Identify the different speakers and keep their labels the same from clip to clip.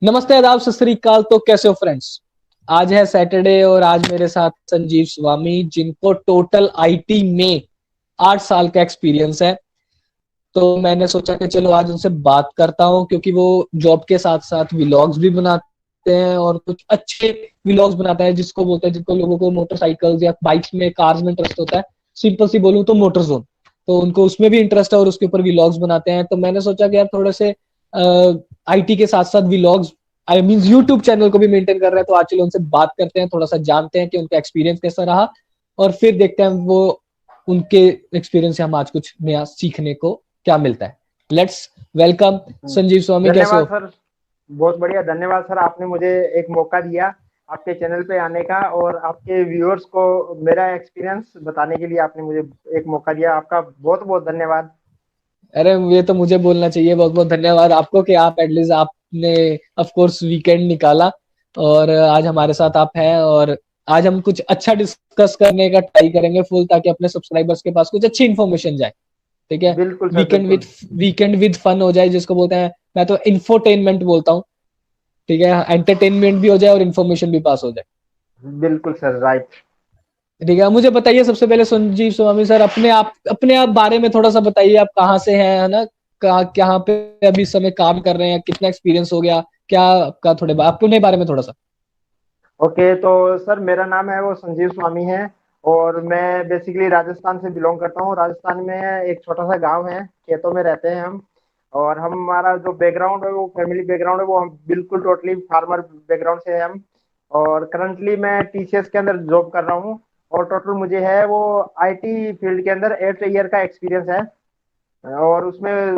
Speaker 1: नमस्ते, आदाब, सत श्री अकाल। तो कैसे हो फ्रेंड्स? आज है सैटरडे और आज मेरे साथ संजीव स्वामी, जिनको टोटल आईटी में 8 साल का एक्सपीरियंस है। तो मैंने सोचा कि चलो आज उनसे बात करता हूँ, क्योंकि वो जॉब के साथ साथ व्लॉग्स भी बनाते हैं और कुछ अच्छे व्लॉग्स बनाते हैं, जिसको बोलते हैं, जिनको लोगों को मोटरसाइकिल्स या बाइक्स में, कार्स में इंटरेस्ट होता है। सिंपल सी बोलूँ तो मोटर जोन, तो उनको उसमें भी इंटरेस्ट है और उसके ऊपर व्लॉग्स बनाते हैं। तो मैंने सोचा कि यार थोड़े से आईटी के साथ साथ vlogs, I mean YouTube channel को भी मेंटेन कर रहे हैं, तो आज चलो उनसे बात करते हैं, थोड़ा सा जानते हैं कि उनका एक्सपीरियंस कैसा रहा और फिर देखते हैं वो उनके एक्सपीरियंस से हम आज कुछ नया सीखने को क्या मिलता है। लेट्स वेलकम संजीव स्वामी। कैसे
Speaker 2: धन्यवाद
Speaker 1: हो?
Speaker 2: सर। बहुत बढ़िया, धन्यवाद सर। आपने मुझे एक मौका दिया आपके चैनल पे आने का और आपके व्यूअर्स को मेरा एक्सपीरियंस बताने के लिए आपने मुझे एक मौका दिया। आपका बहुत बहुत धन्यवाद।
Speaker 1: अरे ये तो मुझे बोलना चाहिए, बहुत बहुत धन्यवाद आपको कि आप एटलीस्ट आपने ऑफ कोर्स वीकेंड निकाला और आज हमारे साथ आप हैं। और आज हम कुछ अच्छा डिस्कस करने का ट्राई करेंगे फुल, ताकि अपने सब्सक्राइबर्स के पास कुछ अच्छी इन्फॉर्मेशन जाए। ठीक है?
Speaker 2: बिल्कुल सर,
Speaker 1: वीकेंड विद
Speaker 2: बिल्कुल।
Speaker 1: वीकेंड विद फन हो जाए, जिसको बोलते हैं, मैं तो इंफोटेनमेंट बोलता हूँ। ठीक है, एंटरटेनमेंट भी हो जाए और इन्फॉर्मेशन भी पास हो जाए।
Speaker 2: बिल्कुल सर, राइट।
Speaker 1: ठीक है, मुझे बताइए सबसे पहले संजीव स्वामी सर, अपने आप बारे में थोड़ा सा बताइए। आप कहाँ से हैं, है ना? कहाँ पे अभी इस समय काम कर रहे हैं, कितना एक्सपीरियंस हो गया, क्या आपका, थोड़े अपने बारे में थोड़ा सा।
Speaker 2: ओके, तो सर मेरा नाम है वो संजीव स्वामी है और मैं बेसिकली राजस्थान से बिलोंग करता हूँ। राजस्थान में एक छोटा सा गांव है, खेतों में रहते हैं हम। और हमारा जो बैकग्राउंड है वो फैमिली बैकग्राउंड है, वो हम बिल्कुल टोटली फार्मर बैकग्राउंड से है हम। और करंटली मैं टीसीएस के अंदर जॉब कर रहा हूँ। और टोटल मुझे है वो आईटी फील्ड के अंदर 8 ईयर का एक्सपीरियंस है। और उसमें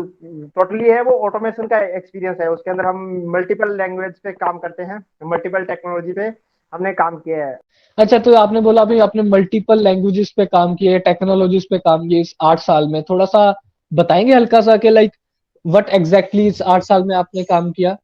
Speaker 2: टोटली है वो ऑटोमेशन का एक्सपीरियंस है। उसके अंदर हम मल्टीपल लैंग्वेज पे काम करते हैं, मल्टीपल टेक्नोलॉजी पे हमने काम किया है।
Speaker 1: अच्छा, तो आपने बोला अभी आपने मल्टीपल लैंग्वेजेस पे काम किए, टेक्नोलॉजीज पे काम किए इस 8 साल में। थोड़ा सा बताएंगे हल्का सा कि लाइक व्हाट एग्जैक्टली इस 8 साल में आपने काम किया?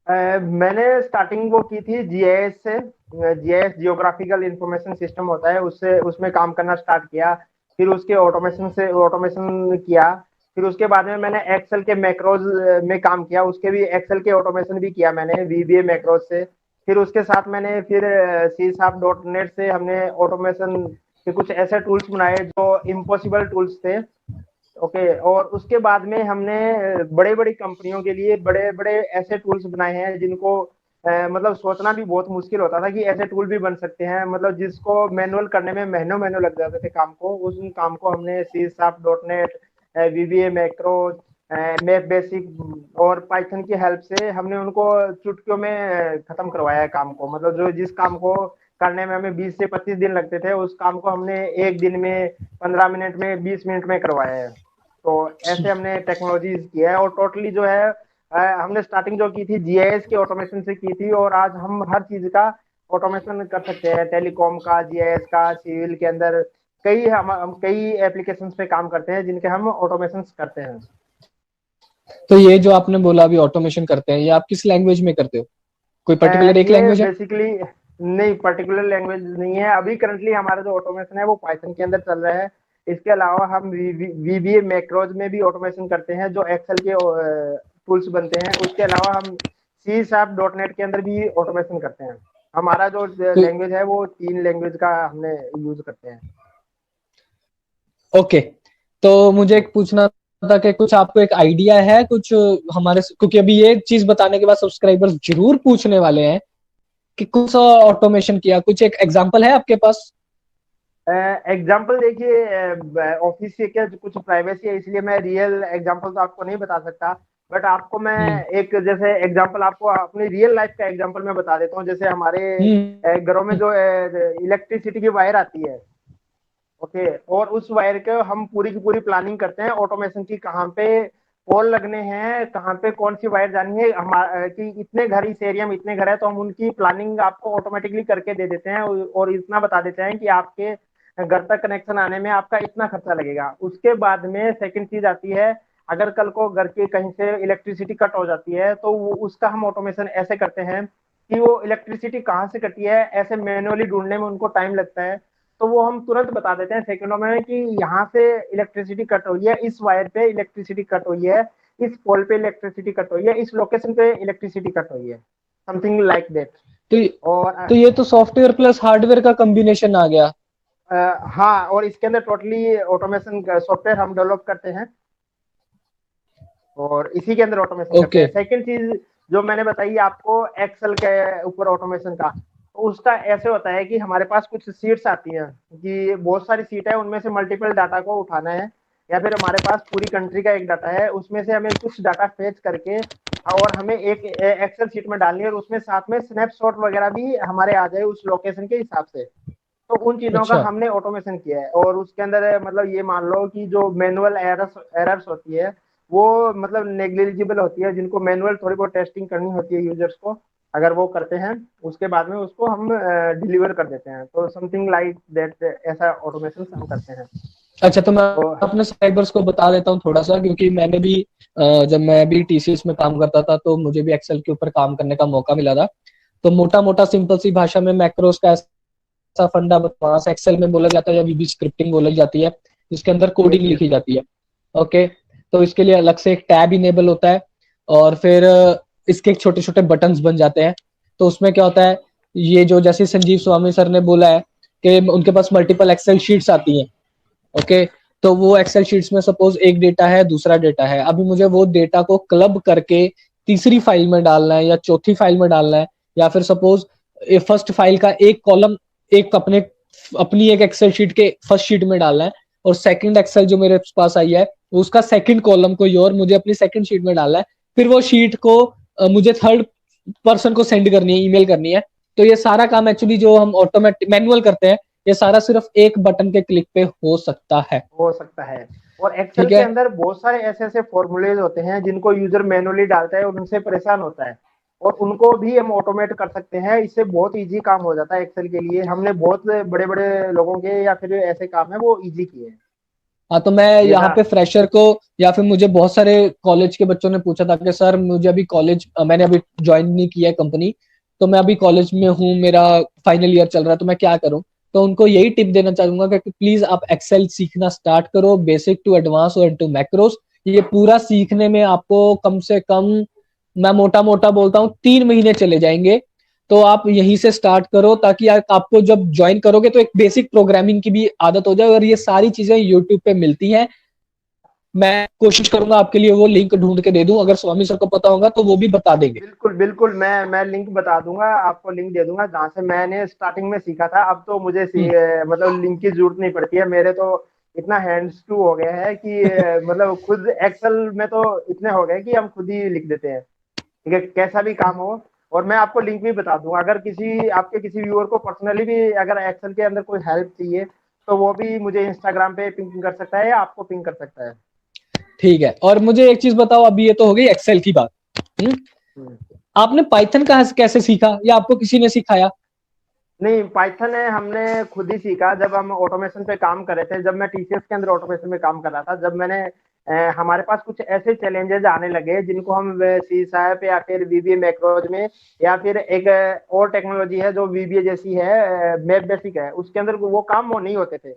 Speaker 2: मैंने स्टार्टिंग वो की थी जीआईएस से। जीआईएस जियोग्राफिकल इंफॉर्मेशन सिस्टम होता है, उससे उसमें काम करना स्टार्ट किया। फिर उसके ऑटोमेशन किया। फिर उसके बाद में मैंने एक्सेल के मैक्रोज में काम किया, उसके भी एक्सेल के ऑटोमेशन भी किया मैंने वीबीए मैक्रोज से। फिर उसके साथ मैंने फिर सी शार्प डॉट नेट से हमने ऑटोमेशन के कुछ ऐसे टूल्स बनाए जो इम्पॉसिबल टूल्स थे। ओके, और उसके बाद में हमने बड़े बड़ी कंपनियों के लिए बड़े बड़े ऐसे टूल्स बनाए हैं जिनको मतलब सोचना भी बहुत मुश्किल होता था कि ऐसे टूल भी बन सकते हैं। मतलब जिसको मैनुअल करने में महीनों महीनों लग जाते थे काम को, उस काम को हमने C sharp dot net, VBA macro, map basic और पाइथन की हेल्प से हमने उनको चुटकियों में खत्म करवाया है काम को। मतलब जो जिस काम को करने में हमें 20 से 25 दिन लगते थे, उस काम को हमने एक दिन में, 15 मिनट में, 20 मिनट में करवाया है। तो ऐसे हमने टेक्नोलॉजीज किया है। और टोटली जो है हमने स्टार्टिंग जो की थी जीआईएस के ऑटोमेशन से की थी, और आज हम हर चीज का ऑटोमेशन कर सकते हैं। टेलीकॉम का, जीआईएस का, सिविल के अंदर कई हम कई एप्लीकेशंस पे काम करते हैं जिनके हम ऑटोमेशन करते हैं।
Speaker 1: तो ये जो आपने बोला अभी ऑटोमेशन करते हैं, ये आप किस लैंग्वेज में करते हो? कोई पर्टिकुलर एक
Speaker 2: ये
Speaker 1: लैंग्वेज है?
Speaker 2: बेसिकली नहीं, पर्टिकुलर लैंग्वेज नहीं है। अभी करंटली हमारा जो ऑटोमेशन है वो पाइथन के अंदर चल रहा है। इसके अलावा हम वीबीए मैक्रोज में भी ऑटोमेशन करते हैं, जो एक्सेल के टूल्स बनते हैं। उसके अलावा हम सी शार्प डॉट नेट के अंदर भी ऑटोमेशन करते हैं। हमारा जो
Speaker 1: तो
Speaker 2: लैंग्वेज है वो 3 लैंग्वेज का हमने यूज करते हैं।
Speaker 1: ओके, तो मुझे एक पूछना था कि कुछ आपको एक आइडिया है कुछ हमारे, क्योंकि अभी ये चीज बताने के बाद सब्सक्राइबर्स जरूर पूछने वाले हैं कि कुछ ऑटोमेशन किया, कुछ एक एग्जांपल है आपके पास?
Speaker 2: एग्जाम्पल देखिए, ऑफिस से क्या कुछ प्राइवेसी है, इसलिए मैं रियल एग्जाम्पल तो आपको नहीं बता सकता। बट आपको मैं
Speaker 1: हम्म।
Speaker 2: एक जैसे एग्जाम्पल आपको अपनी रियल लाइफ का एग्जाम्पल मैं बता देता हूँ। जैसे हमारे घरों में
Speaker 1: हम्म।
Speaker 2: जो इलेक्ट्रिसिटी की वायर आती है। ओके, और उस वायर के हम पूरी की पूरी प्लानिंग करते हैं ऑटोमेशन की, कहाँ पे पोल लगने हैं, कहाँ पे कौन सी वायर जानी है। हमारा कि इतने घर इस एरिया में इतने घर है, तो हम उनकी प्लानिंग आपको ऑटोमेटिकली करके दे देते हैं। और इतना बता देते हैं कि आपके घर तक कनेक्शन आने में आपका इतना खर्चा लगेगा। उसके बाद में सेकंड चीज आती है, अगर कल को घर के कहीं से इलेक्ट्रिसिटी कट हो जाती है, तो उसका हम ऑटोमेशन ऐसे करते हैं कि वो इलेक्ट्रिसिटी कहाँ से कटी है ऐसे मैन्युअली ढूंढने में उनको टाइम लगता है, तो वो हम तुरंत बता देते हैं सेकंडों में कि यहाँ से इलेक्ट्रिसिटी कट हुई है, इस वायर पे इलेक्ट्रिसिटी कट हुई है, इस पोल पे इलेक्ट्रिसिटी कट हुई है, इस लोकेशन पे इलेक्ट्रिसिटी कट हुई है, समथिंग लाइक दैट।
Speaker 1: तो
Speaker 2: और
Speaker 1: तो ये तो सॉफ्टवेयर प्लस हार्डवेयर का कॉम्बिनेशन आ गया।
Speaker 2: हाँ, और इसके अंदर टोटली ऑटोमेशन सॉफ्टवेयर हम डेवलप करते हैं और इसी के अंदर ऑटोमेशन करते
Speaker 1: ओके।
Speaker 2: हैं। सेकंड चीज जो मैंने बताई आपको एक्सेल के ऊपर ऑटोमेशन का, तो उसका ऐसे होता है कि हमारे पास कुछ सीट्स आती हैं कि बहुत सारी सीट है, उनमें से मल्टीपल डाटा को उठाना है, या फिर हमारे पास पूरी कंट्री का एक डाटा है, उसमें से हमें कुछ डाटा फेच करके और हमें एक एक्सेल शीट में डालनी है, और उसमें साथ में स्नैपशॉट वगैरह भी हमारे आ जाए उस लोकेशन के हिसाब से। तो उन चीजों का
Speaker 1: अच्छा।
Speaker 2: हमने ऑटोमेशन किया है, और उसके अंदर मतलब ये मान लो कि जो मैनुअल एरर्स होती है वो मतलब नेग्लिजिबल होती है, जिनको मैनुअल थोड़ी बहुत टेस्टिंग करनी होती है यूजर्स को, अगर वो करते हैं उसके बाद में उसको हम डिलीवर कर देते हैं। तो समथिंग लाइक दैट, ऐसा ऑटोमेशन हम करते हैं।
Speaker 1: अच्छा, तो मैं
Speaker 2: तो
Speaker 1: अपने साइबर्स को बता देता हूँ थोड़ा सा, क्योंकि मैंने भी जब मैं भी टीसीएस में काम करता था तो मुझे भी एक्सेल के ऊपर काम करने का मौका मिला था। तो मोटा मोटा सिंपल सी भाषा में मैक्रोस का ऐसा फंडा बकवास एक्सेल में बोला जाता है या वीबी स्क्रिप्टिंग बोली जाती है, जिसके अंदर कोडिंग
Speaker 2: यस यस।
Speaker 1: लिखी जाती है। ओके। तो इसके लिए अलग से एक टैब इनेबल होता है, और फिर इसके छोटे छोटे बटन्स बन जाते हैं। तो उसमें क्या होता है, ये जो जैसे संजीव स्वामी सर ने बोला है कि उनके पास मल्टीपल एक्सेल शीट्स आती हैं। ओके। तो वो एक्सेल शीट्स में सपोज एक डेटा है, दूसरा डेटा है, अभी मुझे वो डेटा को क्लब करके तीसरी फाइल में डालना है या चौथी फाइल में डालना है, या फिर सपोज फर्स्ट फाइल का एक कॉलम एक अपनी एक एक्सेल शीट के फर्स्ट शीट में डालना है, और सेकंड एक्सेल जो मेरे पास आई है उसका सेकंड कॉलम कोई और मुझे अपनी सेकंड शीट में डालना है, फिर वो शीट को मुझे थर्ड पर्सन को सेंड करनी है, ईमेल करनी है। तो ये सारा काम एक्चुअली जो हम ऑटोमेटिक मैनुअल करते हैं, ये सारा सिर्फ एक बटन के क्लिक पे हो सकता है।
Speaker 2: हो सकता है। और एक्सेल
Speaker 1: ठीक
Speaker 2: के
Speaker 1: है।
Speaker 2: अंदर बहुत सारे ऐसे ऐसे फॉर्मूलेज होते हैं जिनको यूजर मैनुअली डालता है और उनसे परेशान होता है, और उनको भी हम ऑटोमेट कर सकते हैं। इससे बहुत इजी काम हो जाता है एक्सेल के लिए। हमने बहुत बड़े बड़े लोगों के या फिर ऐसे काम है वो इजी किए हैं।
Speaker 1: हाँ, तो मैं यहाँ
Speaker 2: जैसा
Speaker 1: पे फ्रेशर को, या फिर मुझे बहुत सारे कॉलेज के बच्चों ने पूछा था कि सर मुझे अभी कॉलेज, मैंने अभी ज्वाइन नहीं किया है कंपनी, तो मैं अभी कॉलेज में हूँ, मेरा फाइनल ईयर चल रहा है, तो मैं क्या करूँ। तो उनको यही टिप देना चाहूंगा कि प्लीज आप एक्सेल सीखना स्टार्ट करो, बेसिक टू एडवांस और टू मैक्रोस। ये पूरा सीखने में आपको कम से कम, मैं मोटा मोटा बोलता हूँ, 3 महीने चले जाएंगे। तो आप यहीं से स्टार्ट करो, ताकि आपको जब ज्वाइन करोगे तो एक बेसिक प्रोग्रामिंग की भी आदत हो जाए, और ये सारी चीजें यूट्यूब पे मिलती हैं। मैं कोशिश करूंगा आपके लिए वो लिंक ढूंढ के दे दूं, अगर स्वामी सर को पता होगा तो वो भी बता देंगे।
Speaker 2: बिल्कुल बिल्कुल, मैं लिंक बता दूंगा आपको, लिंक दे दूंगा जहाँ से मैंने स्टार्टिंग में सीखा था। अब तो मुझे
Speaker 1: हम्म।
Speaker 2: मतलब लिंक की जरूरत नहीं पड़ती है, मेरे तो इतना हैंड्स टू हो गया है कि मतलब खुद एक्सेल में तो इतने हो गए कि हम खुद ही लिख देते हैं, ठीक है, कैसा भी काम हो। और मैं आपको लिंक भी बता दूंगा, अगर किसी आपके किसी व्यूअर को पर्सनली भी अगर एक्सेल के अंदर कोई हेल्प चाहिए तो वो भी मुझे इंस्टाग्राम पे पिंग कर सकता है या आपको पिंग कर सकता है।
Speaker 1: ठीक है, और मुझे एक चीज बताओ, अभी ये तो हो गई एक्सेल की बात। हम्म।
Speaker 2: हम्म।
Speaker 1: आपने पाइथन कहाँ से कैसे सीखा, या आपको किसी ने सिखाया?
Speaker 2: नहीं, पाइथन है हमने खुद ही सीखा जब हम ऑटोमेशन पे काम कर रहे थे। जब मैं टीसीएस के अंदर ऑटोमेशन में काम कर रहा था, जब मैंने हमारे पास कुछ ऐसे चैलेंजेस आने लगे जिनको हम सी शार्प या फिर वीबीए मैक्रोज में, या फिर एक और टेक्नोलॉजी है जो वीबीए जैसी है, मैप बेसिक है, उसके अंदर वो काम वो नहीं होते थे,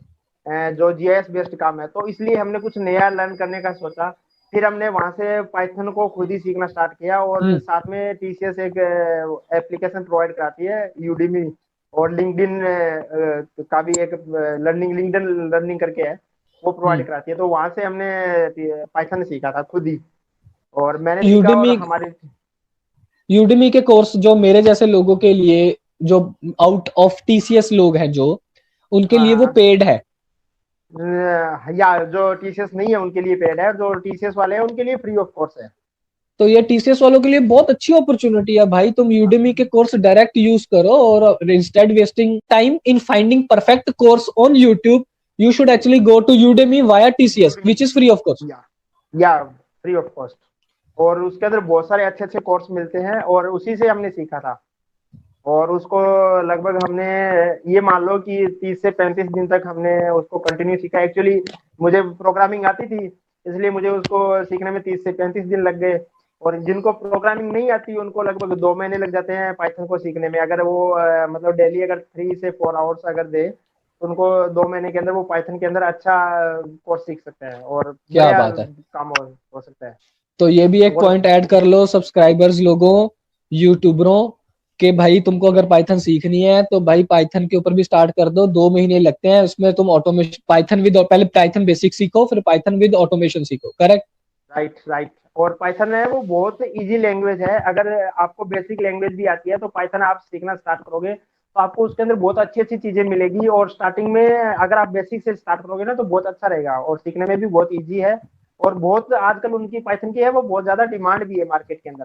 Speaker 2: जो जीआईएस बेस्ड काम है। तो इसलिए हमने कुछ नया लर्न करने का सोचा। फिर हमने वहां से पाइथन को खुद ही सीखना स्टार्ट किया, और
Speaker 1: हम्म।
Speaker 2: साथ में टीसीएस एक एप्लीकेशन प्रोवाइड कराती है, यूडीमी, और लिंक्डइन का भी एक लर्निंग, लिंक्डइन लर्निंग करके है, वो
Speaker 1: हम्म।
Speaker 2: प्रोवाइड कराती है। तो वहां से हमने पाइथन सीखा था खुद ही, और मैंने सीखा। और
Speaker 1: यूडमी
Speaker 2: हमारे
Speaker 1: यूडमी के कोर्स जो मेरे जैसे लोगों के लिए, जो आउट ऑफ टीसीएस लोग हैं जो, उनके
Speaker 2: हाँ
Speaker 1: लिए वो
Speaker 2: हाँ,
Speaker 1: पेड है।
Speaker 2: या जो टीसीएस नहीं है उनके लिए पेड है, जो टीसीएस वाले हैं उनके लिए फ्री ऑफ कोर्स है।
Speaker 1: तो ये टीसीएस वालों के लिए बहुत अच्छी अपॉर्चुनिटी है भाई, तुम यूडेमी के कोर्स डायरेक्ट यूज करो, और instead wasting time in finding perfect course on YouTube, you should actually go to Udemy via TCS
Speaker 2: Udemy,
Speaker 1: which is free of cost.
Speaker 2: या फ्री ऑफ कॉस्ट। और उसके अंदर बहुत सारे अच्छे अच्छे कोर्स मिलते हैं, और उसी से हमने सीखा था। और उसको लगभग हमने, ये मान लो कि 30 से 35 दिन तक हमने उसको कंटिन्यू सीखा। एक्चुअली मुझे प्रोग्रामिंग आती थी, इसलिए मुझे उसको सीखने में 30 से 35 दिन लग गए। और जिनको प्रोग्रामिंग नहीं आती उनको लगभग 2 महीने लग जाते हैं पाइथन को सीखने में, अगर वो मतलब डेली अगर 3 से 4 आवर्स अगर दे तो उनको 2 महीने के अंदर वो पाइथन के अंदर अच्छा कोर्स सीख सकते हैं और
Speaker 1: क्या
Speaker 2: बढ़िया
Speaker 1: बात है।
Speaker 2: काम हो सकता है।
Speaker 1: तो ये भी एक
Speaker 2: और
Speaker 1: पॉइंट ऐड कर लो सब्सक्राइबर्स लोगों, यूट्यूबरों, कि भाई तुमको अगर पाइथन सीखनी है तो भाई पाइथन के ऊपर भी स्टार्ट कर दो, 2 महीने लगते हैं उसमें, तुम ऑटोमेशन पाइथन विद, पहले पाइथन बेसिक सीखो फिर पाइथन विद ऑटोमेशन सीखो, करेक्ट?
Speaker 2: Right right. और पाइथन है वो बहुत इजी लैंग्वेज है, अगर आपको बेसिक लैंग्वेज भी आती है तो पाइथन आप सीखना स्टार्ट करोगे तो आपको उसके अंदर बहुत अच्छी अच्छी चीजें मिलेगी। और स्टार्टिंग में अगर आप बेसिक से स्टार्ट करोगे ना तो बहुत अच्छा रहेगा, और सीखने में भी बहुत इजी है। और बहुत आजकल उनकी पाइथन की है वो बहुत ज्यादा डिमांड भी है मार्केट के अंदर।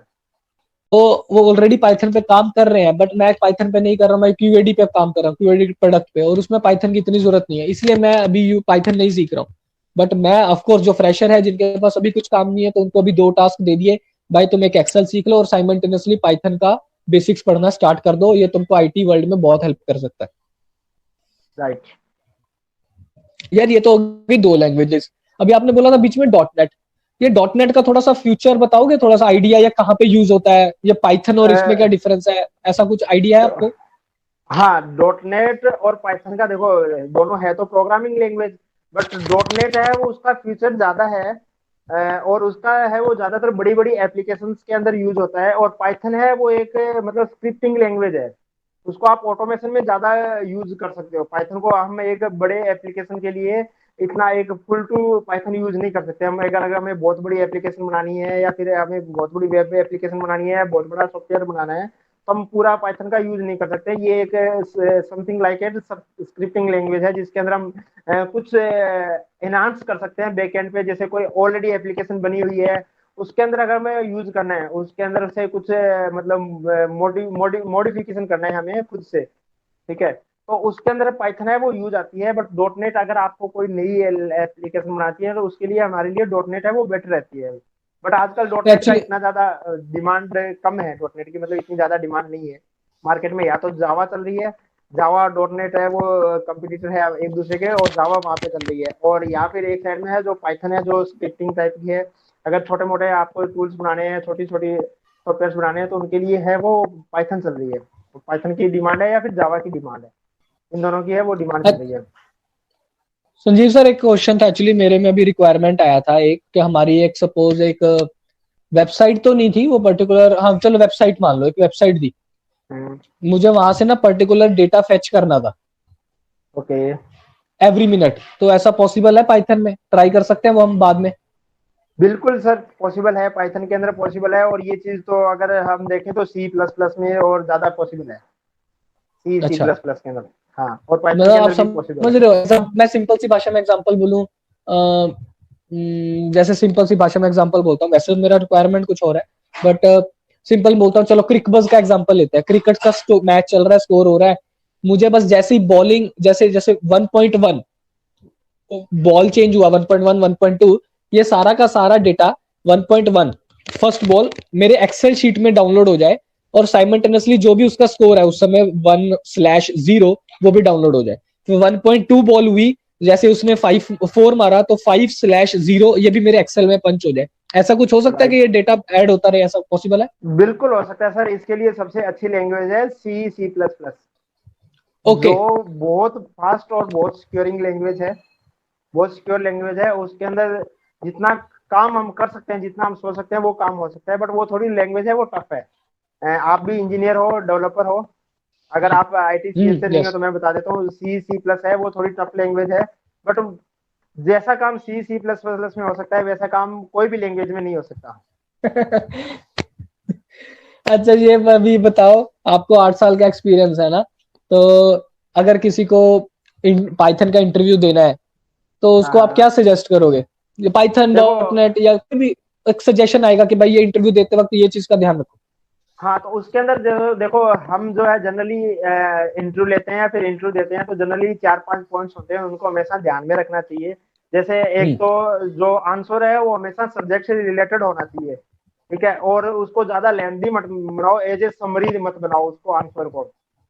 Speaker 1: तो वो ऑलरेडी पाइथन पे काम कर रहे हैं, बट मैं पाइथन पे नहीं कर रहा हूँ, मैं क्यूएडी पे काम कर रहा हूँ, क्यूएडी प्रोडक्ट पे, और उसमें पाइथन की इतनी जरूरत नहीं है, इसलिए मैं अभी यू पाइथन नहीं सीख रहा हूँ। बट मैं ऑफकोर्स जो फ्रेशर है जिनके पास अभी कुछ काम नहीं है तो उनको अभी 2 टास्क दे दिए, भाई तुम एक एक्सेल सीख लो और साइमल्टेनियसली पाइथन का बेसिक्स पढ़ना स्टार्ट कर दो, ये तुमको आईटी वर्ल्ड में बहुत हेल्प कर सकता है।
Speaker 2: राइट।
Speaker 1: यार ये तो होगी 2 लैंग्वेजेस। अभी आपने बोला था बीच में डॉट नेट, ये डॉट नेट का थोड़ा सा फ्यूचर बताओगे, थोड़ा सा आइडिया, या कहाँ पे यूज होता है, ये पाइथन और इसमें क्या डिफरेंस है, ऐसा कुछ आइडिया है आपको?
Speaker 2: हाँ, डॉट नेट और पाइथन का देखो दोनों है तो programming language, but dot net है वो उसका फ्यूचर ज्यादा है। और उसका है वो ज्यादातर बड़ी बड़ी एप्लीकेशंस के अंदर यूज होता है। और पाइथन है वो एक मतलब स्क्रिप्टिंग लैंग्वेज है, उसको आप ऑटोमेशन में ज्यादा यूज कर सकते हो। पाइथन को हम एक बड़े एप्लीकेशन के लिए इतना एक फुल टू पाइथन यूज नहीं कर सकते। हम अगर अगर हमें बहुत बड़ी एप्लीकेशन बनानी है या फिर हमें बहुत बड़ी वेब एप्लीकेशन बनानी है, बहुत बड़ा सॉफ्टवेयर बनाना है, तो हम पूरा पाइथन का यूज नहीं कर सकते। ये एक something like a scripting language है जिसके अंदर हम कुछ एनहांस कर सकते हैं बैकएंड पे। जैसे कोई ऑलरेडी एप्लीकेशन बनी हुई है उसके अंदर अगर हमें यूज करना है, उसके अंदर से कुछ मतलब मॉडिफिकेशन करना है हमें खुद से, ठीक है, तो उसके अंदर पाइथन है वो यूज आती है। बट डॉट नेट अगर आपको कोई नई एप्लीकेशन बनाती है तो उसके लिए हमारे लिए डॉट नेट है वो बेटर रहती है। बट आजकल डॉट नेट का
Speaker 1: एक्चुअली
Speaker 2: इतना ज्यादा डिमांड कम है, डॉट नेट की मतलब इतनी ज्यादा डिमांड नहीं है मार्केट में। या तो जावा चल रही है, जावा डॉट नेट है वो कंपटीटर है एक दूसरे के, और जावा वहां पे चल रही है। और या फिर एक साइड में है जो पाइथन है जो स्क्रिप्टिंग टाइप की है। अगर छोटे मोटे आपको टूल्स बनाने हैं, छोटी छोटी सॉफ्टवेयर बनाने हैं, तो उनके लिए है वो पाइथन चल रही है। तो पाइथन की डिमांड है या फिर जावा की डिमांड है, इन दोनों की है वो डिमांड चल रही है।
Speaker 1: संजीव सर, एक क्वेश्चन था एक्चुअली, मेरे में अभी रिक्वायरमेंट आया था एक, कि हमारी एक सपोज एक वेबसाइट तो नहीं थी वो पर्टिकुलर, हाँ चलो वेबसाइट मान लो, एक वेबसाइट थी,
Speaker 2: हम्म।
Speaker 1: मुझे वहां से ना पर्टिकुलर डेटा फेच करना था
Speaker 2: ओके।
Speaker 1: एवरी मिनट, तो ऐसा पॉसिबल है पाइथन में, ट्राई कर सकते हैं वो हम बाद में?
Speaker 2: बिल्कुल सर पॉसिबल है, पाइथन के अंदर पॉसिबल है। और ये चीज तो अगर हम देखें तो सी प्लस प्लस में और ज्यादा पॉसिबल है, सी सी
Speaker 1: अच्छा,
Speaker 2: प्लस प्लस के अंदर। हाँ, और पाइथन
Speaker 1: मतलब
Speaker 2: के
Speaker 1: आप
Speaker 2: अंदर भी पॉसिबल
Speaker 1: समझ
Speaker 2: है।
Speaker 1: रहे हो, ऐसा मैं सिंपल सी भाषा में एग्जांपल बोलूं, जैसे सिंपल सी भाषा में एग्जांपल बोलता हूँ, वैसे तो मेरा रिक्वायरमेंट कुछ और है, बट सिंपल बोलता हूँ, चलो क्रिकबज का एग्जांपल लेते हैं, क्रिकेट का मैच चल रहा है, स्कोर हो रहा है, मुझे बस जैसे ही बॉलिंग, जैसे जैसे 1.1 बॉल चेंज हुआ, 1.1 1.2, ये सारा का सारा डेटा 1.1 फर्स्ट बॉल मेरे एक्सेल शीट में डाउनलोड हो जाए, और साइमल्टेनियसली जो भी उसका स्कोर है उस समय 1/0 वो भी डाउनलोड हो जाए। फिर 1.2 बॉल हुई, जैसे उसने 5 4 मारा तो 5/0 ये भी मेरे एक्सेल में पंच हो जाए। ऐसा कुछ हो सकता है कि
Speaker 2: राइट।
Speaker 1: ये डेटा ऐड होता रहे, ऐसा पॉसिबल है?
Speaker 2: बिल्कुल हो सकता है सर, इसके लिए सबसे अच्छी लैंग्वेज है सी सी प्लस प्लस,
Speaker 1: ओके।
Speaker 2: जो बहुत फास्ट और बहुत सिक्योरिंग लैंग्वेज है। बहुत सिक्योर लैंग्वेज है, उसके अंदर जितना काम हम कर सकते हैं, जितना हम सोच सकते हैं वो काम हो सकता है। बट वो थोड़ी लैंग्वेज है वो टफ है। आप भी इंजीनियर हो, डेवलपर हो, अगर आप आईटी सी से नहीं हो
Speaker 1: यस।
Speaker 2: तो मैं बता देता हूँ, सी सी प्लस है वो थोड़ी टफ लैंग्वेज है। बट जैसा काम सी सी प्लस प्लस में हो सकता है वैसा काम कोई भी लैंग्वेज में नहीं हो सकता।
Speaker 1: अच्छा, ये अभी बताओ, आपको 8 साल का एक्सपीरियंस है ना, तो अगर किसी को पाइथन का इंटरव्यू देना है तो
Speaker 2: हाँ
Speaker 1: उसको आप
Speaker 2: हाँ।
Speaker 1: क्या सजेस्ट करोगे? पाइथन
Speaker 2: देखो,
Speaker 1: डॉट नेट, या कोई भी एक सजेशन आएगा कि भाई ये इंटरव्यू देते वक्त ये चीज का ध्यान रखो?
Speaker 2: हाँ तो उसके अंदर जो देखो, हम जो है जनरली इंटरव्यू लेते हैं या फिर इंटरव्यू देते हैं तो जनरली 4-5 पॉइंट्स होते हैं, उनको हमेशा ध्यान में रखना चाहिए। जैसे एक
Speaker 1: हम्म।
Speaker 2: तो जो आंसर है वो हमेशा सब्जेक्ट से रिलेटेड होना चाहिए, ठीक है, और उसको ज्यादा लेंथी मत बनाओ, एज ए समरी मत बनाओ उसको आंसर को,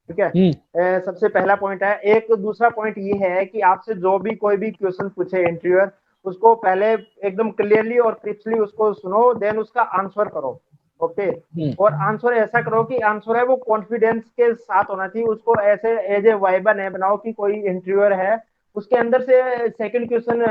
Speaker 2: ठीक है।
Speaker 1: हम्म।
Speaker 2: सबसे पहला पॉइंट है। एक दूसरा पॉइंट ये है कि आपसे जो भी कोई भी क्वेश्चन पूछे इंटरव्यूअर, उसको पहले एकदम क्लियरली और क्रिस्पली उसको सुनो, देन उसका आंसर करो, ओके।
Speaker 1: हम्म।
Speaker 2: और आंसर ऐसा करो कि आंसर है वो कॉन्फिडेंस के साथ होना चाहिए, उसको ऐसे एज ए वाइबा नहीं बनाओ कि कोई इंटरव्यूअर है उसके अंदर से सेकंड क्वेश्चन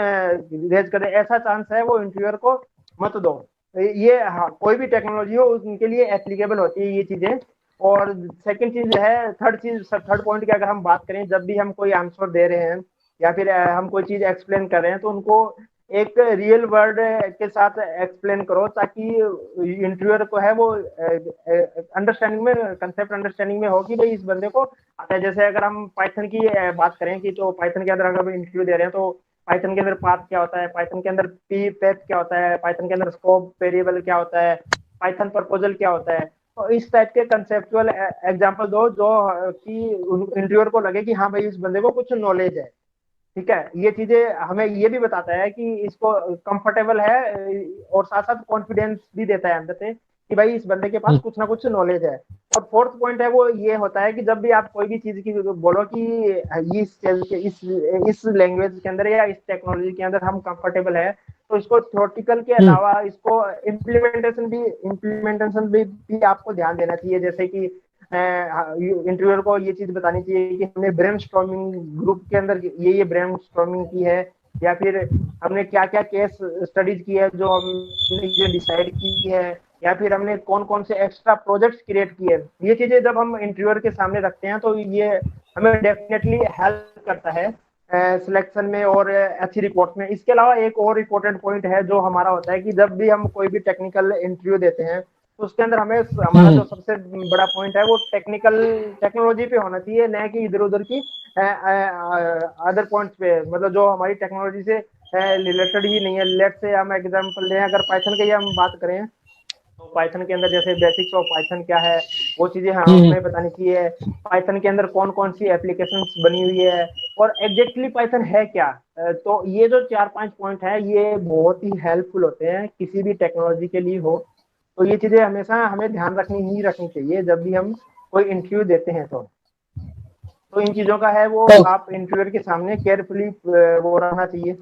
Speaker 2: रेज करे, ऐसा चांस है वो इंटरव्यूअर को मत दो। ये हाँ, कोई भी टेक्नोलॉजी हो उनके लिए एप्लीकेबल होती है ये चीजें। और सेकंड चीज है, थर्ड पॉइंट की अगर हम बात करें, जब भी हम कोई आंसर दे रहे हैं या फिर हम कोई चीज एक्सप्लेन कर रहे हैं तो उनको एक रियल वर्ड के साथ एक्सप्लेन करो, ताकि इंटरव्यूअर को है वो अंडरस्टैंडिंग में, कंसेप्ट अंडरस्टैंडिंग में हो कि भाई इस बंदे को आता है। जैसे अगर हम पाइथन की बात करें कि तो पाइथन के अंदर अगर इंटरव्यू दे रहे हैं तो पाइथन के अंदर पाथ क्या होता है, पाइथन के अंदर पी पैथ क्या होता है, पाइथन के अंदर स्कोप वेरिएबल क्या होता है, पाइथन प्रपोजल क्या होता है। तो इस टाइप के कंसेप्चुअल एग्जांपल दो जो कि इंटरव्यूअर को लगे कि हाँ भाई इस बंदे को कुछ नॉलेज है। ठीक है, ये चीजें हमें ये भी बताता है कि इसको कंफर्टेबल है, और साथ साथ कॉन्फिडेंस भी देता है अंदर से कि भाई इस बंदे के पास
Speaker 1: हम्म,
Speaker 2: कुछ ना कुछ नॉलेज है। और फोर्थ पॉइंट है वो ये होता है कि जब भी आप कोई भी चीज की बोलो कि इस लैंग्वेज के अंदर या इस टेक्नोलॉजी के अंदर हम कंफर्टेबल है, तो इसको थ्योरेटिकल के
Speaker 1: हम्म,
Speaker 2: अलावा इसको इम्प्लीमेंटेशन भी आपको ध्यान देना चाहिए। जैसे कि इंटरव्यूअर को ये चीज बतानी चाहिए कि हमने ब्रेनस्टॉर्मिंग ग्रुप के अंदर ये ब्रेनस्टॉर्मिंग की है, या फिर हमने क्या क्या केस स्टडीज की है जो हमने ये डिसाइड की है, या फिर हमने कौन कौन से एक्स्ट्रा प्रोजेक्ट्स क्रिएट किए। ये चीजें जब हम इंटरव्यूअर के सामने रखते हैं तो ये हमें डेफिनेटली हेल्प करता है सिलेक्शन में और अच्छी रिपोर्ट में। इसके अलावा एक और इम्पोर्टेंट पॉइंट है जो हमारा होता है कि जब भी हम कोई भी टेक्निकल इंटरव्यू देते हैं तो उसके अंदर हमें हमारा
Speaker 1: हम्म,
Speaker 2: जो सबसे बड़ा पॉइंट है वो टेक्नोलॉजी पे होना चाहिए, न कि इधर उधर की अदर पॉइंट्स पे, मतलब जो हमारी टेक्नोलॉजी से रिलेटेड ही नहीं है। लेट से हम एग्जांपल लें, अगर पाइथन की हम बात करें तो पाइथन के अंदर जैसे बेसिक्स ऑफ पाइथन क्या है वो चीजें
Speaker 1: हम्म,
Speaker 2: हमें बतानी चाहिए। पाइथन के अंदर कौन कौन सी एप्लीकेशंस बनी हुई है और एग्जैक्टली पाइथन है क्या। तो ये जो 4-5 पॉइंट है ये बहुत ही हेल्पफुल होते हैं किसी भी टेक्नोलॉजी के लिए हो। तो ये चीजें हमेशा हमें ध्यान रखनी चाहिए जब भी हम कोई इंटरव्यू देते हैं। तो इन चीजों का है वो
Speaker 1: तो
Speaker 2: आप इंटरव्यूअर के सामने केयरफुली वो रहना चाहिए।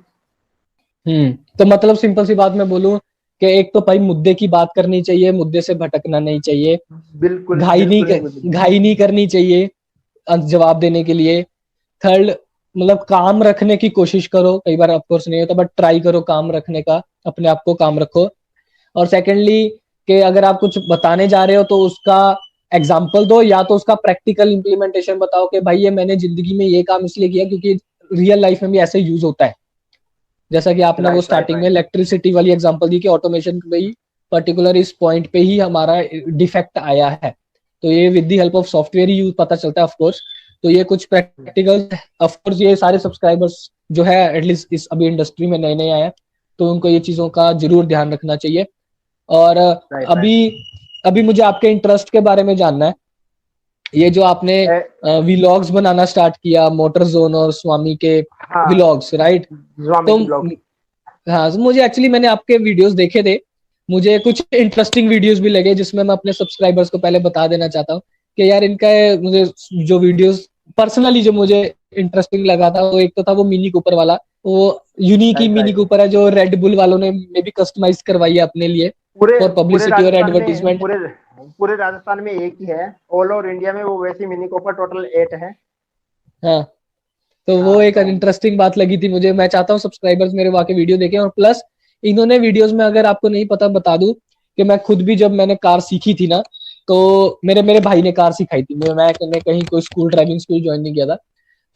Speaker 1: तो मतलब सिंपल सी बात मैं बोलूं कि एक तो भाई मुद्दे की बात करनी चाहिए, मुद्दे से भटकना नहीं चाहिए,
Speaker 2: बिल्कुल बिल्कुल बिल्कुल।
Speaker 1: घाई नहीं करनी चाहिए जवाब देने के लिए। थर्ड, मतलब काम रखने की कोशिश करो, कई बार ऑफकोर्स नहीं होता बट ट्राई करो काम रखने का, अपने आप को काम रखो। और सेकेंडली कि अगर आप कुछ बताने जा रहे हो तो उसका एग्जाम्पल दो, या तो उसका प्रैक्टिकल इंप्लीमेंटेशन बताओ कि भाई ये मैंने जिंदगी में ये काम इसलिए किया क्योंकि रियल लाइफ में भी ऐसे यूज होता है। जैसा कि आपने वो
Speaker 2: राइट राइट
Speaker 1: स्टार्टिंग में
Speaker 2: राइट।
Speaker 1: इलेक्ट्रिसिटी वाली एग्जांपल दी कि ऑटोमेशन में ही पर्टिकुलर इस पॉइंट पे ही हमारा डिफेक्ट आया है, तो ये with the help of software ही पता चलता है ऑफ कोर्स। तो ये कुछ प्रैक्टिकल, ऑफ कोर्स ये सारे सब्सक्राइबर्स जो है एटलीस्ट इस अभी इंडस्ट्री में नए नए आए हैं तो उनको ये चीजों का जरूर ध्यान रखना चाहिए। और
Speaker 2: राइट
Speaker 1: अभी अभी मुझे आपके इंटरेस्ट के बारे में जानना है। ये जो आपने
Speaker 2: राइट।
Speaker 1: व्लॉग्स बनाना स्टार्ट किया, मोटर जोन और स्वामी के
Speaker 2: हाँ,
Speaker 1: व्लॉग्स, राइट?
Speaker 2: स्वामी
Speaker 1: तो
Speaker 2: की ब्लॉग।
Speaker 1: हाँ, तो मुझे एक्चुअली मैंने आपके वीडियोस देखे थे, मुझे कुछ इंटरेस्टिंग वीडियोस भी लगे जिसमें मैं अपने सब्सक्राइबर्स को पहले बता देना चाहता हूँ कि यार इनका मुझे जो वीडियोस पर्सनली जो मुझे इंटरेस्टिंग लगा था, वो एक तो था वो मिनी कूपर वाला, वो यूनिक ही
Speaker 2: राइट
Speaker 1: मिनी
Speaker 2: राइट।
Speaker 1: कूपर है जो रेड बुल वालों ने मे बी कस्टमाइज करवाई है अपने लिए
Speaker 2: पूरे
Speaker 1: फॉर
Speaker 2: पूरे
Speaker 1: पब्लिसिटी और
Speaker 2: राजस्थान में
Speaker 1: एडवर्टीजमेंट।
Speaker 2: पूरे राजस्थान में एक ही है। ऑल ओवर इंडिया में वो वैसी मिनी कॉपर टोटल 8 है।
Speaker 1: हाँ, तो वो
Speaker 2: हाँ
Speaker 1: एक
Speaker 2: तो
Speaker 1: इंटरेस्टिंग बात लगी थी मुझे। मैं चाहता हूँ सब्सक्राइबर्स मेरे वहां के वीडियो देखें। और प्लस इन्होंने वीडियोस में, अगर आपको नहीं पता बता दूं, कि मैं खुद भी जब मैंने कार सीखी थी ना, तो मेरे मेरे भाई ने कार सिखाई थी। मैं कहीं कोई स्कूल ड्राइविंग स्कूल ज्वाइन नहीं किया था।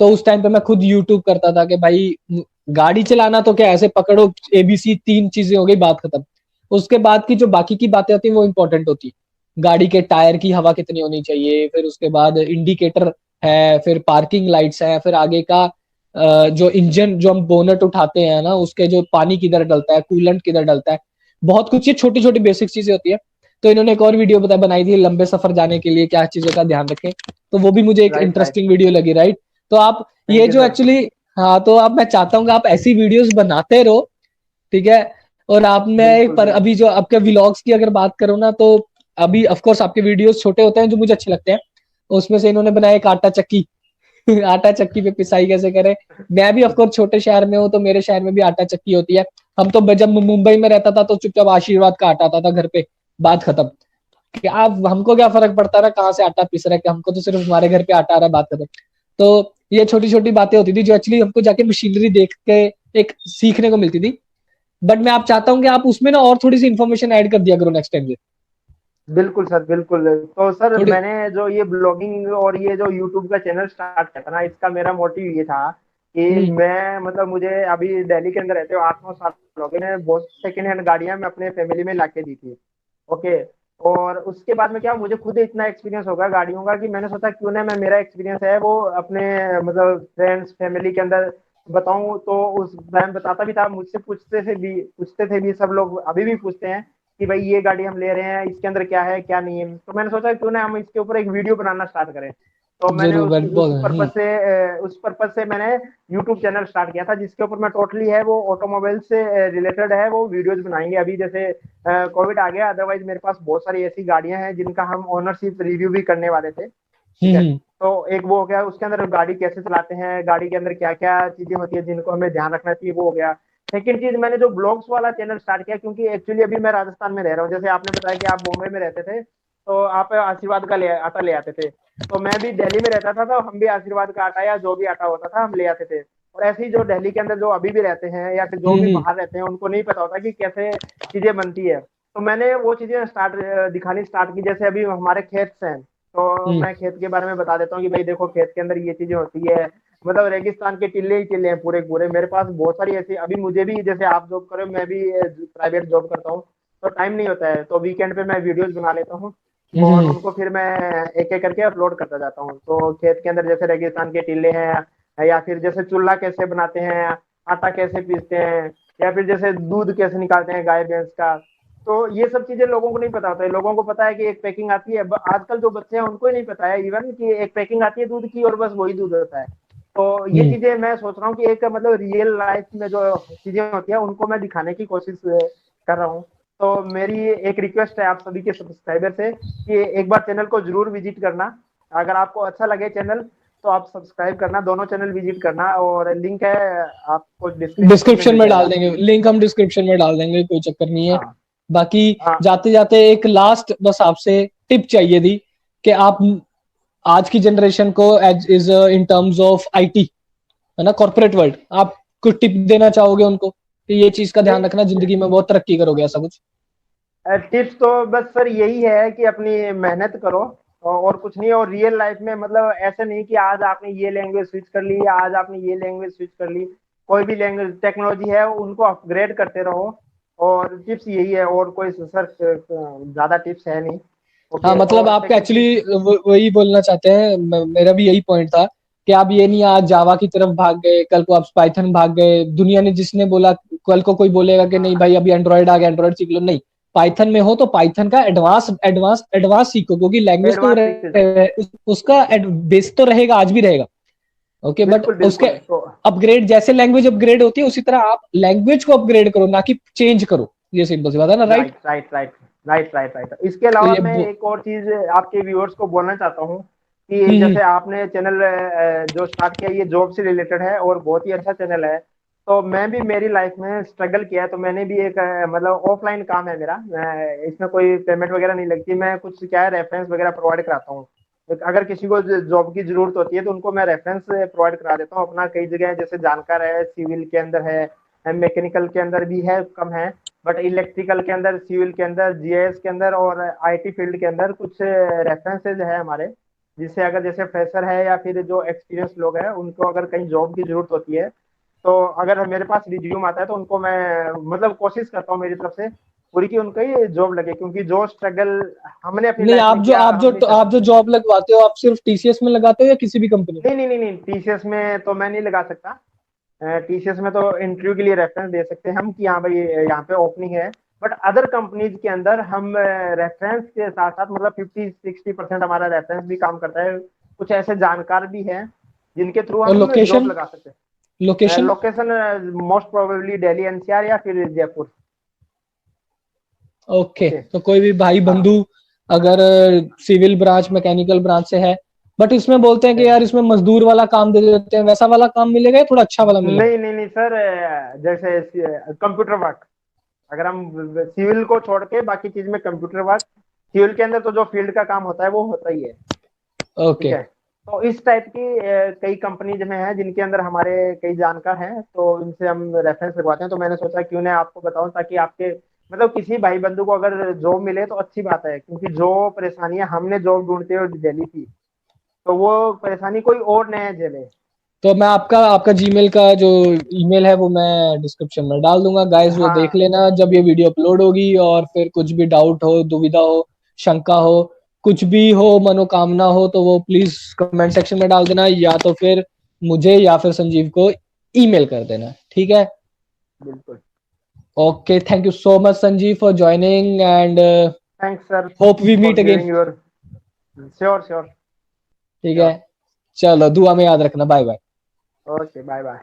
Speaker 1: तो उस टाइम पे मैं खुद यूट्यूब करता था कि भाई गाड़ी चलाना तो क्या, ऐसे पकड़ो एबीसी, तीन चीजें हो गई, बात खत्म। उसके बाद की जो बाकी की बातें होती है वो इंपॉर्टेंट होती। गाड़ी के टायर की हवा कितनी होनी चाहिए, फिर उसके बाद इंडिकेटर है, फिर पार्किंग लाइट्स है, फिर आगे का जो इंजन, जो हम बोनट उठाते हैं ना, उसके जो पानी किधर डलता है, कूलेंट किधर डलता है, बहुत कुछ ये छोटी छोटी बेसिक चीजें होती है। तो इन्होंने एक और वीडियो बनाई थी, लंबे सफर जाने के लिए क्या चीजों का ध्यान रखें। तो वो भी मुझे एक
Speaker 2: राइट राइट।
Speaker 1: इंटरेस्टिंग वीडियो लगी, राइट? तो आप ये
Speaker 2: थैंक यू
Speaker 1: जो
Speaker 2: सर।
Speaker 1: एक्चुअली, हाँ, तो आप, मैं चाहता हूँ कि आप ऐसी वीडियोस बनाते रहो, ठीक है? और आप, मैं
Speaker 2: बिल्कुल
Speaker 1: पर
Speaker 2: बिल्कुल।
Speaker 1: अभी जो आपके व्लॉग्स की अगर बात करूँ ना, तो अभी ऑफ कोर्स आपके वीडियोस छोटे होते हैं जो मुझे अच्छे लगते हैं। उसमें से इन्होंने बनाया एक आटा चक्की आटा चक्की पे पिसाई कैसे करे। मैं भी ऑफ कोर्स छोटे शहर में हूँ, तो मेरे शहर में भी आटा चक्की होती है। हम तो जब मुंबई में रहता था तो चुपचाप आशीर्वाद का आटा आता था घर पे, बात खत्म। कि आप, हमको क्या फर्क पड़ता रहा कहाँ से आटा पिस रहा है, कि हमको तो सिर्फ हमारे घर पे आटा आ रहा है, बात खत्म। तो ये छोटी छोटी बातें होती थी जो एक्चुअली हमको जाके मशीनरी देख के एक सीखने को मिलती थी। बट मैं आप चाहता हूँ कि आप उसमें ना और थोड़ी सी इन्फॉर्मेशन ऐड कर दिया करो नेक्स्ट टाइम से।
Speaker 2: बिल्कुल सर, बिल्कुल। तो सर
Speaker 1: थोड़ी।
Speaker 2: मैंने जो ये ब्लॉगिंग और ये जो यूट्यूब का चैनल स्टार्ट किया था ना, इसका मेरा मोटिव ये था कि
Speaker 1: हम्म।
Speaker 2: मैं मतलब मुझे अभी दिल्ली के अंदर रहते हो 8-9 साल हो गए, मैंने बहुत सेकेंड हैंड गाड़ियां मैं अपने फैमिली में लाके दी थी। ओके। और उसके बाद में क्या, मुझे खुद इतना एक्सपीरियंस हो गया गाड़ियों का कि मैंने सोचा क्यों ना मैं, मेरा एक्सपीरियंस है वो अपने मतलब फ्रेंड्स फैमिली के अंदर बताऊं। तो उस टाइम बताता भी था, मुझसे पूछते थे भी सब लोग, अभी भी पूछते हैं कि भाई ये गाड़ी हम ले रहे हैं, इसके अंदर क्या है क्या नहीं है। तो मैंने सोचा क्यों ना हम इसके ऊपर एक वीडियो बनाना स्टार्ट करें। तो मैंने
Speaker 1: जरूर बहुत।
Speaker 2: उस पर्पज से मैंने यूट्यूब चैनल स्टार्ट किया था, जिसके ऊपर मैं टोटली है वो ऑटोमोबाइल से रिलेटेड है वो वीडियोज बनाएंगे। अभी जैसे कोविड आ गया, अदरवाइज मेरे पास बहुत सारी ऐसी गाड़ियां हैं जिनका हम ओनरशिप रिव्यू भी करने वाले थे। ठीक है।
Speaker 1: हम्म।
Speaker 2: तो एक वो हो गया, उसके अंदर गाड़ी कैसे चलाते हैं, गाड़ी के अंदर क्या क्या चीजें होती है जिनको हमें ध्यान रखना चाहिए, वो हो गया। सेकंड चीज, मैंने जो ब्लॉग्स वाला चैनल स्टार्ट किया, क्योंकि एक्चुअली अभी मैं राजस्थान में रह रहा हूँ। जैसे आपने बताया कि आप बॉम्बे में रहते थे, तो आप आशीर्वाद का आटा ले आते थे। तो मैं भी दिल्ली में रहता था, तो हम भी आशीर्वाद का आटा या जो भी आटा होता था हम ले आते थे। और ऐसे ही जो दिल्ली के अंदर जो अभी भी रहते हैं या फिर जो भी
Speaker 1: हम्म।
Speaker 2: बाहर रहते हैं, उनको नहीं पता होता कि कैसे चीजें बनती है। तो मैंने वो चीजें दिखानी स्टार्ट की। जैसे अभी हमारे खेत हैं, तो
Speaker 1: हम्म।
Speaker 2: मैं खेत के बारे में बता देता हूँ कि भाई देखो, खेत के अंदर ये चीजें होती है। मतलब रेगिस्तान के टिल्ले ही टिल्ले हैं पूरे पूरे। मेरे पास बहुत सारी ऐसी, अभी मुझे भी जैसे आप जॉब करो, मैं भी प्राइवेट जॉब करता हूँ, तो टाइम नहीं होता है। तो वीकेंड पे मैं वीडियोस बना लेता हूँ और
Speaker 1: हम्म।
Speaker 2: उनको फिर मैं एक एक करके अपलोड करता जाता हूँ। तो खेत के अंदर जैसे रेगिस्तान के टिल्ले हैं, या फिर जैसे चूल्हा कैसे बनाते हैं, आटा कैसे पीसते हैं, या फिर जैसे दूध कैसे निकालते हैं गाय भैंस का। तो ये सब चीजें लोगों को नहीं पता होता है। लोगों को पता है कि एक पैकिंग आती है, आजकल जो बच्चे हैं उनको ही नहीं पता है इवन कि एक पैकिंग आती है दूध की और बस वही दूध होता है। तो ये
Speaker 1: हम्म।
Speaker 2: चीजें मैं सोच रहा हूँ कि एक मतलब रियल लाइफ में जो चीजें होती है उनको मैं दिखाने की कोशिश कर रहा हूँ। तो मेरी एक रिक्वेस्ट है आप सभी के सब्सक्राइबर से कि एक बार चैनल को जरूर विजिट करना। अगर आपको अच्छा लगे चैनल, तो आप सब्सक्राइब करना, दोनों चैनल विजिट करना, और लिंक है आपको डिस्क्रिप्शन में
Speaker 1: डिस्क्रिप्शन
Speaker 2: मिल
Speaker 1: में डाल
Speaker 2: जाएगा।
Speaker 1: देंगे लिंक, हम डिस्क्रिप्शन में डाल देंगे, कोई चक्कर नहीं है।
Speaker 2: हाँ,
Speaker 1: बाकी
Speaker 2: हाँ।
Speaker 1: जाते जाते एक लास्ट बस आपसे टिप चाहिए थी कि आप आज की जनरेशन को age is in terms of IT, है ना, कॉर्पोरेट वर्ल्ड, आप कुछ टिप देना चाहोगे उनको कि ये चीज का ध्यान
Speaker 2: नहीं,
Speaker 1: रखना, जिंदगी में बहुत तरक्की करोगे, ऐसा कुछ?
Speaker 2: टिप्स तो बस सर यही है कि अपनी मेहनत करो और कुछ नहीं। और रियल लाइफ में मतलब ऐसे नहीं कि आज आपने ये लैंग्वेज स्विच कर ली, आज आपने ये लैंग्वेज स्विच कर ली। कोई भी लैंग्वेज टेक्नोलॉजी है उनको अपग्रेड करते रहो। और टिप्स यही है, और कोई सर ज्यादा टिप्स है नहीं।
Speaker 1: हाँ,
Speaker 2: ओके।
Speaker 1: मतलब
Speaker 2: और
Speaker 1: आप
Speaker 2: सेकंड चीज,
Speaker 1: एक्चुअली वही बोलना चाहते हैं, मेरा भी यही पॉइंट था कि आप ये नहीं आज जावा की तरफ भाग गए, कल को आप पाइथन भाग गए, दुनिया ने जिसने बोला, कल को कोई बोलेगा कि नहीं
Speaker 2: हाँ,
Speaker 1: भाई अभी एंड्रॉइड आ गया, एंड्रॉइड सीख लो, नहीं, पाइथन में हो तो पाइथन का एडवांस एडवांस एडवांस सीखो, क्योंकि लैंग्वेज तो
Speaker 2: एडवांस सीखते जाओ।
Speaker 1: उसका बेस तो रहेगा, आज भी रहेगा। ओके, बट
Speaker 2: बिल्कुल,
Speaker 1: उसके
Speaker 2: बिल्कुल। तो
Speaker 1: अपग्रेड, जैसे लैंग्वेज अपग्रेड होती है उसी तरह आप लैंग्वेज को अपग्रेड करो, ना कि चेंज करो। ये सिंपल सी बात है ना, right?
Speaker 2: Right, right, right, right, right, right. इसके
Speaker 1: तो
Speaker 2: अलावा
Speaker 1: ये
Speaker 2: मैं एक और चीज आपके व्यूअर्स को बोलना चाहता हूँ कि
Speaker 1: हम्म।
Speaker 2: जैसे आपने चैनल जो स्टार्ट किया, ये जॉब से रिलेटेड है और बहुत ही अच्छा चैनल है। तो मैं भी मेरी लाइफ में स्ट्रगल किया है, तो मैंने भी एक मतलब ऑफलाइन काम है मेरा, इसमें कोई पेमेंट वगैरह नहीं लगती। मैं कुछ क्या है रेफरेंस वगैरह प्रोवाइड कराता हूँ। अगर किसी को जॉब की जरूरत होती है तो उनको मैं रेफरेंस प्रोवाइड करा देता हूँ अपना। कई जगह जैसे जानकार है, सिविल के अंदर है, मैकेनिकल के अंदर भी है, कम है, बट इलेक्ट्रिकल के अंदर, सिविल के अंदर, जीआईएस के अंदर और आईटी फील्ड के अंदर कुछ रेफरेंसेज है हमारे। जिससे अगर जैसे फ्रेशर है या फिर जो एक्सपीरियंस लोग हैं उनको अगर कहीं जॉब की जरूरत होती है, तो अगर मेरे पास रिज्यूम आता है तो उनको मैं मतलब कोशिश करता हूँ मेरी तरफ से पूरी की उनको ही जॉब लगे। क्योंकि जो स्ट्रगल हमने अपनी
Speaker 1: नहीं,
Speaker 2: लाइफ में किया हम नहीं चाहते।
Speaker 1: आप जो जॉब लगवाते हो, आप सिर्फ टीसीएस में लगाते हो या किसी भी कंपनी में?
Speaker 2: नहीं, नहीं, नहीं, नहीं, टीसीएस में तो मैं नहीं लगा सकता। टीसीएस में तो इंटरव्यू के लिए रेफरेंस दे सकते हैं हम कि हाँ भाई यहाँ पे ओपनिंग है। बट अदर कंपनीज के अंदर हम रेफरेंस के साथ साथ मतलब 50-60% हमारा रेफरेंस भी काम करता है। कुछ ऐसे जानकार भी हैं जिनके थ्रू
Speaker 1: और
Speaker 2: हम जॉब
Speaker 1: लोकेशन?
Speaker 2: लगा सकते हैं।
Speaker 1: Location?
Speaker 2: Location most probably Delhi NCR या फिर जयपुर।
Speaker 1: Okay,
Speaker 2: okay.
Speaker 1: तो कोई भी भाई
Speaker 2: हाँ,
Speaker 1: बंधु अगर सिविल ब्रांच, मैकेनिकल ब्रांच से है, बट इसमें बोलते हैं कि यार इसमें मजदूर वाला काम दे देते हैं, वैसा वाला काम मिलेगा या थोड़ा अच्छा वाला मिलेगा?
Speaker 2: नहीं, नहीं, नहीं सर, जैसे कंप्यूटर वर्क, अगर हम सिविल को छोड़ के बाकी चीज में कंप्यूटर वर्क, सिविल के अंदर तो जो फील्ड का काम होता है वो होता ही है। ठीक
Speaker 1: ओके।
Speaker 2: है। तो इस टाइप की कई कंपनीज में है जिनके अंदर हमारे कई जानकार हैं, तो इनसे हम रेफरेंस लगवाते हैं। तो मैंने सोचा क्यों ना आपको बताऊं, ताकि आपके मतलब किसी भाई बंधु को अगर जॉब मिले तो अच्छी बात है, क्योंकि जो परेशानियां हमने जॉब ढूंढते हुए झेली थी, तो वो परेशानी कोई और न झेले।
Speaker 1: तो मैं आपका आपका जीमेल का जो ईमेल है वो मैं डिस्क्रिप्शन में डाल दूंगा गाइस, वो देख
Speaker 2: हाँ
Speaker 1: लेना जब ये वीडियो अपलोड होगी। और फिर कुछ भी डाउट हो, दुविधा हो, शंका हो, कुछ भी हो, मनोकामना हो, तो वो प्लीज कमेंट सेक्शन में डाल देना, या तो फिर मुझे या फिर संजीव को ईमेल कर देना, ठीक है।
Speaker 2: बिल्कुल।
Speaker 1: Okay, thank you so much Sanjeev for joining and
Speaker 2: thanks sir
Speaker 1: hope we
Speaker 2: for
Speaker 1: meet again.
Speaker 2: Giving your. Sure sure
Speaker 1: ठीक है,
Speaker 2: श्योर।
Speaker 1: चलो दुआ में याद रखना, bye bye.
Speaker 2: Okay bye bye.